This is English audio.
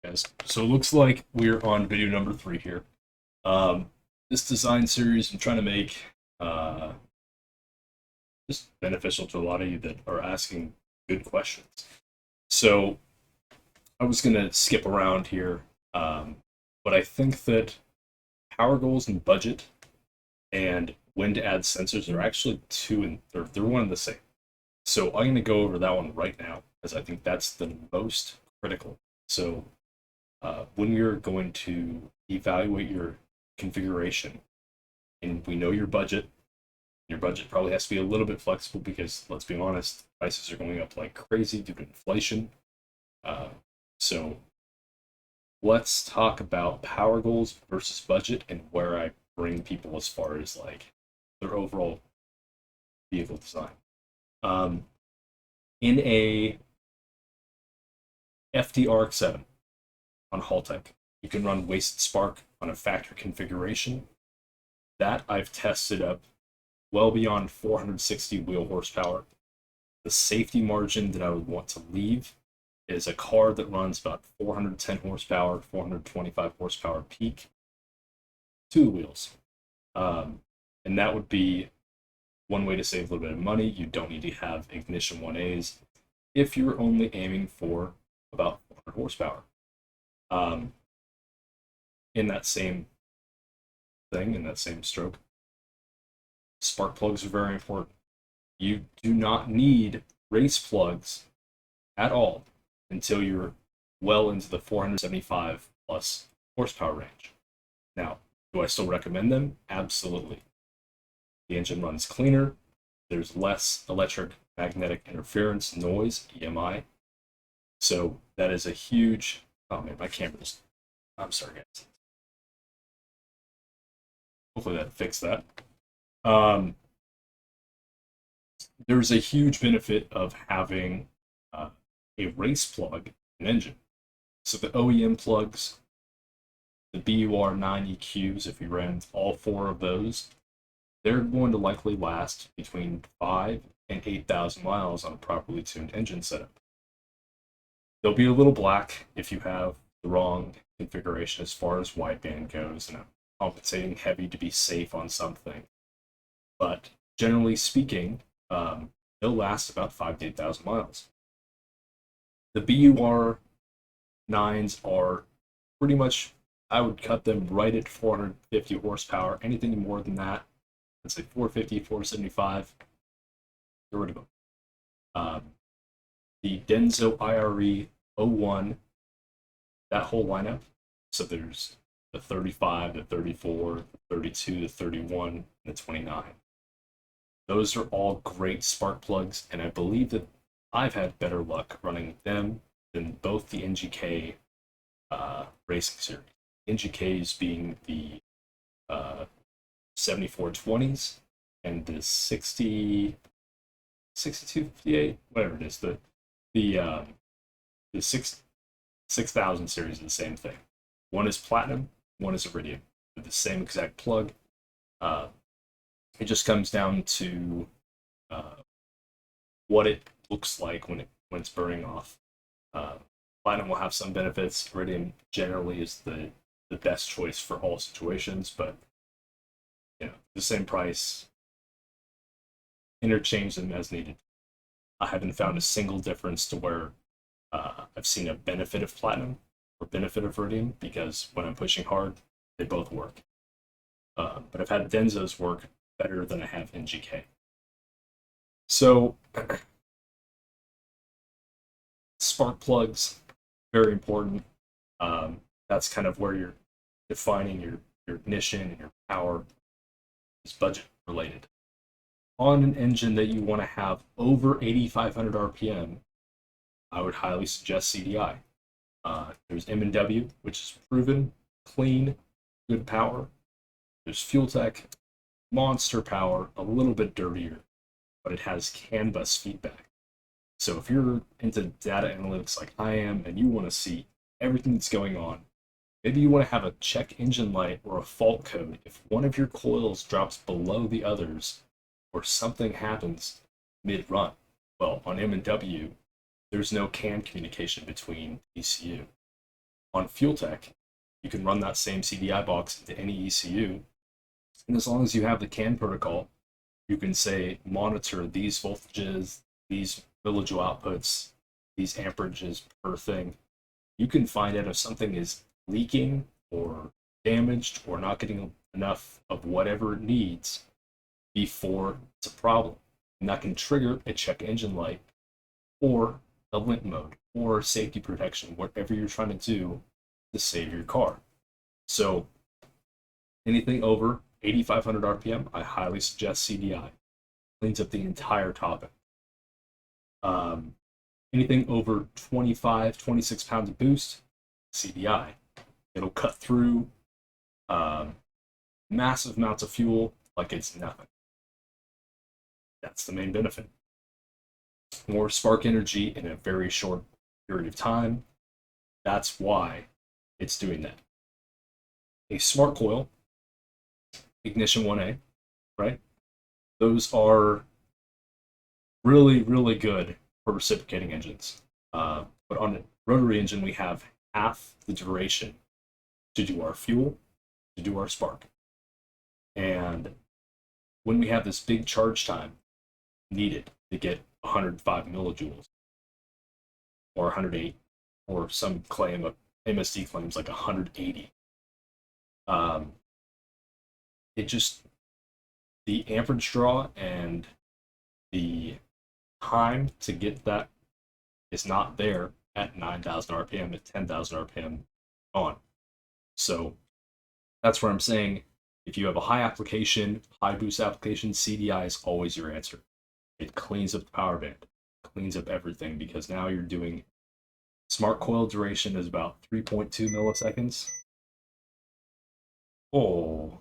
Yes. So it looks like we're on video number 3 here. Um, this design series I'm trying to make uh, just beneficial to a lot of you that are asking good questions. So I was going to skip around here, but I think that power goals and budget and when to add sensors are actually two and they're one and the same. So I'm going to go over that one right now because I think that's the most critical. So when you're going to evaluate your configuration, and we know your budget probably has to be a little bit flexible because let's be honest, prices are going up like crazy due to inflation. Uh, so let's talk about power goals versus budget and where I bring people as far as like their overall vehicle design. Um, in a FD-RX-7 on Haltech, you can run Wasted Spark on a factory configuration. That I've tested up well beyond 460 wheel horsepower. The safety margin that I would want to leave is a car that runs about 410 horsepower, 425 horsepower peak, two wheels. And that would be one way to save a little bit of money. You don't need to have ignition 1As if you're only aiming for about 400 horsepower. Um, in that same thing, in that same stroke, spark plugs are very important. You do not need race plugs at all until you're well into the 475 plus horsepower range. Now, do I still recommend them? Absolutely. The engine runs cleaner, there's less electric magnetic interference, noise, EMI. So that is a huge. Oh man, my camera's. I'm sorry, guys. Hopefully that fixed that. Um, there's a huge benefit of having uh, a race plug an engine. So the OEM plugs, the BUR9 EQs, if you ran all four of those, they're going to likely last between 5 and 8,000 miles on a properly tuned engine setup. They'll be a little black if you have the wrong configuration as far as wideband goes, and I'm compensating heavy to be safe on something. But generally speaking, they'll last about 5 to 8,000 miles. The BUR 9s are pretty much, I would cut them right at 450 horsepower. Anything more than that, let's say 450, 475, get rid of them. Um, the Denso IRE 01, that whole lineup. So there's the 35, the 34, the 32, the 31, and the 29. Those are all great spark plugs, and I believe that I've had better luck running them than both the NGK racing series. NGKs being the 7420s and the 6258, whatever it is, the the 6000 series is the same thing. One is platinum, one is iridium. They're the same exact plug. Uh, it just comes down to uh, what it looks like when it's burning off. Uh, Platinum will have some benefits. Iridium generally is the best choice for all situations, but the same price, interchange them as needed. I haven't found a single difference to where I've seen a benefit of platinum or benefit of iridium because when I'm pushing hard, they both work. But I've had Densos work better than I have NGK. So spark plugs, very important. That's kind of where you're defining your ignition and your power is budget related. On an engine that you want to have over 8,500 RPM, I would highly suggest CDI. There's M&W, which is proven, clean, good power. There's Fuel Tech, monster power, a little bit dirtier, but it has CAN bus feedback. So if you're into data analytics like I am and you want to see everything that's going on, maybe you want to have a check engine light or a fault code if one of your coils drops below the others or something happens mid-run. Well, on M&W, there's no CAN communication between ECU. On FuelTech, you can run that same CDI box into any ECU, and as long as you have the CAN protocol, you can say monitor these voltages, these millijoule outputs, these amperages per thing. You can find out if something is leaking or damaged or not getting enough of whatever it needs before it's a problem. And that can trigger a check engine light or a limp mode or safety protection, whatever you're trying to do to save your car. So anything over 8,500 RPM, I highly suggest CDI. Cleans up the entire topic. Anything over 25, 26 pounds of boost, CDI. It'll cut through massive amounts of fuel like it's nothing. That's the main benefit. More spark energy in a very short period of time. That's why it's doing that. A smart coil, ignition 1A, right? Those are really, really good for reciprocating engines. But on a rotary engine, we have half the duration to do our fuel, to do our spark. And when we have this big charge time needed to get 105 millijoules or 108, or some claim, MSD claims like 180, it just, the amperage draw and the time to get that is not there at 9,000 RPM, at 10,000 RPM on. So that's where I'm saying if you have a high application, high boost application, CDI is always your answer. It cleans up the power band, cleans up everything, because now you're doing smart coil duration is about 3.2 milliseconds. Oh,